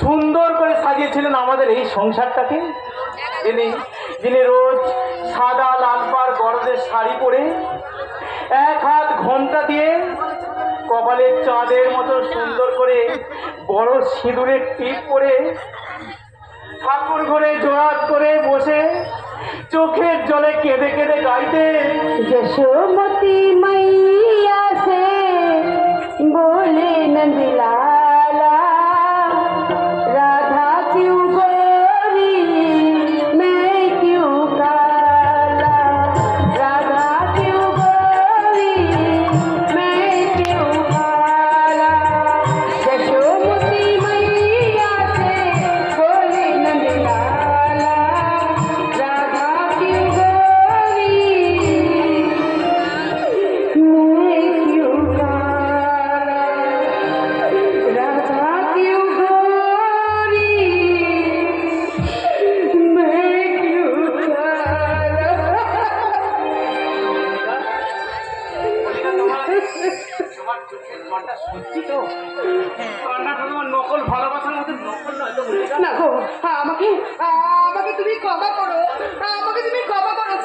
সুন্দর করে সাজিয়েছিলেন আমাদের এই সংসারটাকে। যিনি রোজ সাদা লাল পাড় গরদের শাড়ি পরে এক হাত ঘণ্টা দিয়ে কপালের চাঁদের মতো সুন্দর করে বড় সিঁদুরের টিপ পরে ঠাকুর ঘরে জোড়াত করে বসে চোখের জলে কেঁদে কেঁদে গাইতে, यशोमती मैया से बोले नंदलाला, राधा क्यों गोरी मैं क्यों काला, राधा क्यों गोरी मैं क्यों काला। यशोमती मैया से बोले नंदलाला, राधा क्यों गोरी मैं क्यों काला, राधा क्यों गोरी मैं क्यों काला। তোমার চোখের জলটা সত্যি তো? কান্নাটা তোমার নকল ভালোবাসার মধ্যে নকল নয় তো? না গো, আমাকে আমাকে তুমি ক্ষমা করো, আমাকে তুমি ক্ষমা করো।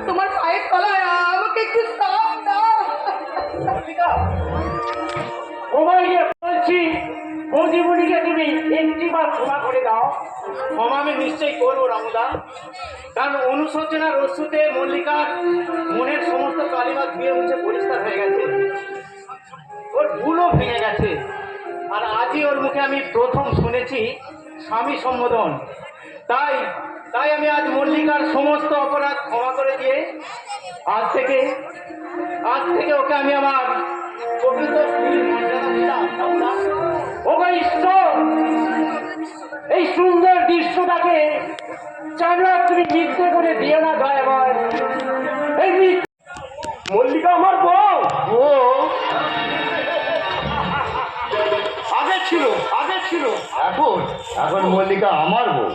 তোমার পায়ের তলায় আমাকে একটু স্থান দাও। ওমাইকে বলছি, বৌদিমণিকে তুমি একটি বার ক্ষমা করে দাও। ক্ষমা আমি নিশ্চয়ই করবো রামুদা, কারণ অনুশোচনার অশ্রুতে মল্লিকার মনের সমস্ত কালিমা ধুয়ে মুছে পরিষ্কার হয়ে গেছে, ওর ভুলও ভেঙে গেছে। আর আজই ওর মুখে আমি প্রথম শুনেছি স্বামী সম্বোধন। তাই তাই আমি আজ মল্লিকার সমস্ত অপরাধ ক্ষমা করে দিয়ে আজ থেকে ওকে আমি আমার প্রকৃত স্ত্রীর মর্যাদা দিলাম। ও গো ঈশ্বর, এই সুন্দর দৃশ্যটাকে চাঁদা তুমি মিথ্যে করে দিও না দয়াময়। এই মল্লিকা আমার বউ, ও আগে ছিল এখন মল্লিকা আমার বউ।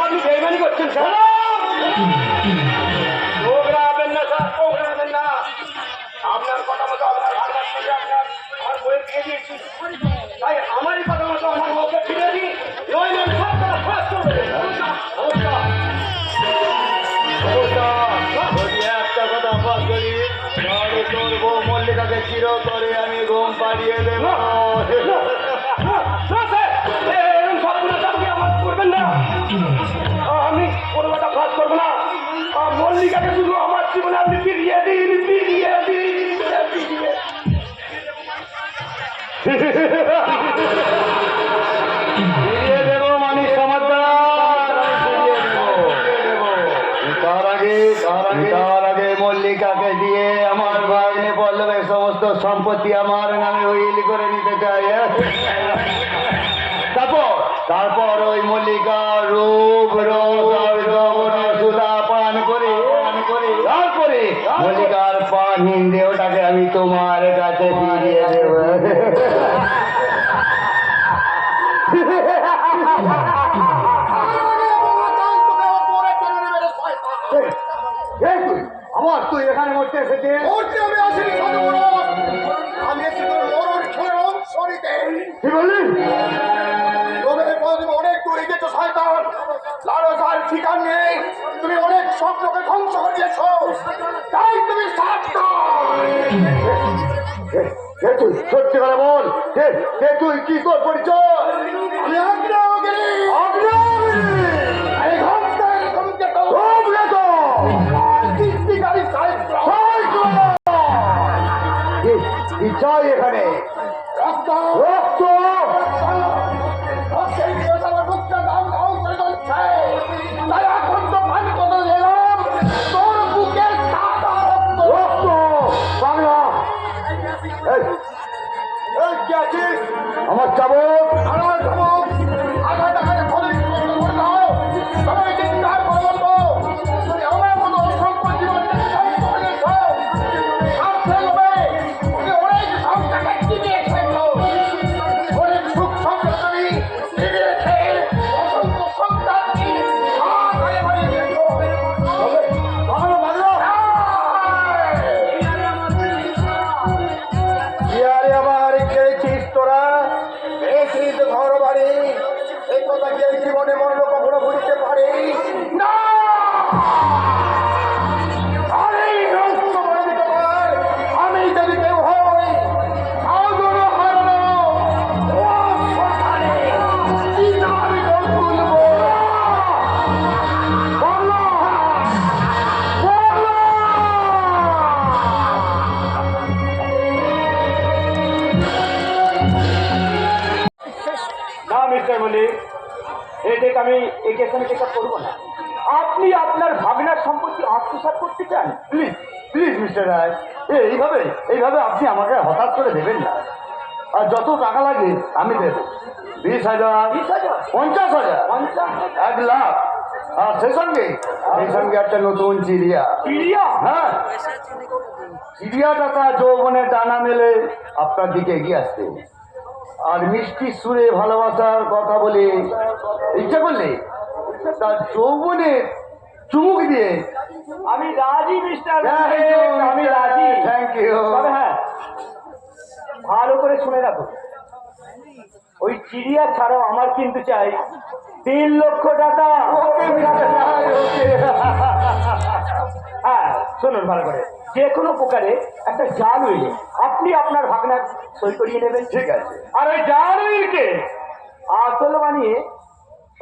আপনি বেইমানি করছেন স্যার। ওগড়াবেন না স্যার, ওগড়াবেন না। আপনার কথা মতো আপনার ভাগনার সঙ্গে আমার বইয়ের বিয়ে দিয়েছি, তাই আমারই কথা মতো আমার বউকে ফিরে দিই, নইলে আমি সব কথা ফাঁস করে দেবো। যদি একটা কথা ফাঁস করি তাহলে তোর বউ মল্লিকাকে চির করে আমি ঘুম পাড়িয়ে দেবো। এরকম সবগুলো আপনি আমার করবেন না। আমি কোনো কথা ফাঁস করবো না। মল্লিকাকে শুধু আমার জীবনে আপনি ফিরিয়ে দিন, ফিরিয়ে দিন, ফিরিয়ে। ফিরিয়ে দেবো মানিক সমাদার, তার আগে মল্লিকাকে দিয়ে আমার ভাগ্নে পল্লবের সমস্ত সম্পত্তি আমার নামে উইল করে নিতে চাই। তারপর ওই মল্লিকা রূপ সুতা পান করে তারপরে মল্লিকার পানহীন দেহটাকে আমি তোমার কাছে ফিরিয়ে দেব। আমার তুই এখানে মরতে এসেছে? আমি আসিনি, আমি এসেছি তোর মরণ খেয়ে অংশ নিতে। কি বললি? তুমি অনেক দূরে গেছো শয়তান, লালসার ঠিকান নেই। তুমি অনেক স্বপ্নকে ধ্বংস করে দিয়েছ, তাই তুমি তুই সত্যি করে বল, তুই কি তোর পরিচয়? আমি আগ্নেয়গিরি। এই ঘন্টায় সংকেত সৃষ্টিকারী সাহিত্য। কি চাই এখানে? রক্ত রক্ত রক্তের বিরুদ্ধে আমার মুখটা দাম দাম করে চলছে, তাই এখন তো পানি কথা এলাম তোর বুকের সাদা রক্ত। রক্ত বাংলা কি আছিস? আমার চাবক আমার যুবক আধা টাকায় ফলে করে দাও, তবে চিন্তার করে বলবো তুমি আমার মতো অসংখ্য জীবনকে ধ্বংস করে দিয়েছ। সাবধান হবে, তুমি অনেক সংখ্যাকে টিকিয়ে খেয়েছ, অনেক সুখ সমৃদ্ধি টিকিয়ে খেয়ে অসংখ্য সন্তানকে হাতে বাড়িয়ে দিয়েছ। কি আরে আবার খেয়েছিস তোরা? মিস্টার মল্লিক, এই দেখ আমি এই কেসে চেক আপ করবো না। আপনি আপনার ভাগনার সম্পত্তি আত্মসাৎ করতে চান? প্লিজ প্লিজ মিস্টার রায়, এইভাবে এইভাবে আপনি আমাকে হঠাৎ করে দেবেন না। আর যত টাকা লাগে আমি দেবো। 20,000, 20,000, 50,000, 1 লাখ, আর সেই সঙ্গে একটা নতুন চিড়িয়া। চিড়িয়া? হ্যাঁ, চিড়িয়াটা যৌবনের ডানা মেলে আপনার দিকে এগিয়ে আসছে, আর মিষ্টি সুরে ভালোবাসার কথা বলে ইচ্ছা করলে তার যৌবনে চুমুক দিয়ে। আমি রাজি মিস্টার আমি রাজি। Thank you. তবে হ্যাঁ, ভালো করে শুনে রাখো, ওই চিড়িয়া ছাড়াও আমার কিন্তু চাই 3 লক্ষ টাকা। হ্যাঁ শুনুন ভালো করে, যে কোনো প্রকারে একটা জাল উইলে আপনি আপনার ভাগনার সই করিয়ে নেবেন। ঠিক আছে। আর ওই জাল উইলকে আসল বানিয়ে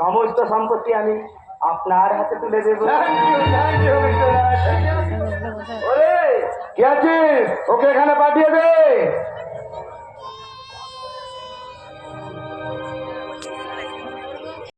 সমস্ত সম্পত্তি আমি আপনার হাতে তুলে দেবো। থ্যাংক ইউ মিস্টার রায়। ওরে কে আছিস? ওকে এখানে পাঠিয়ে দে।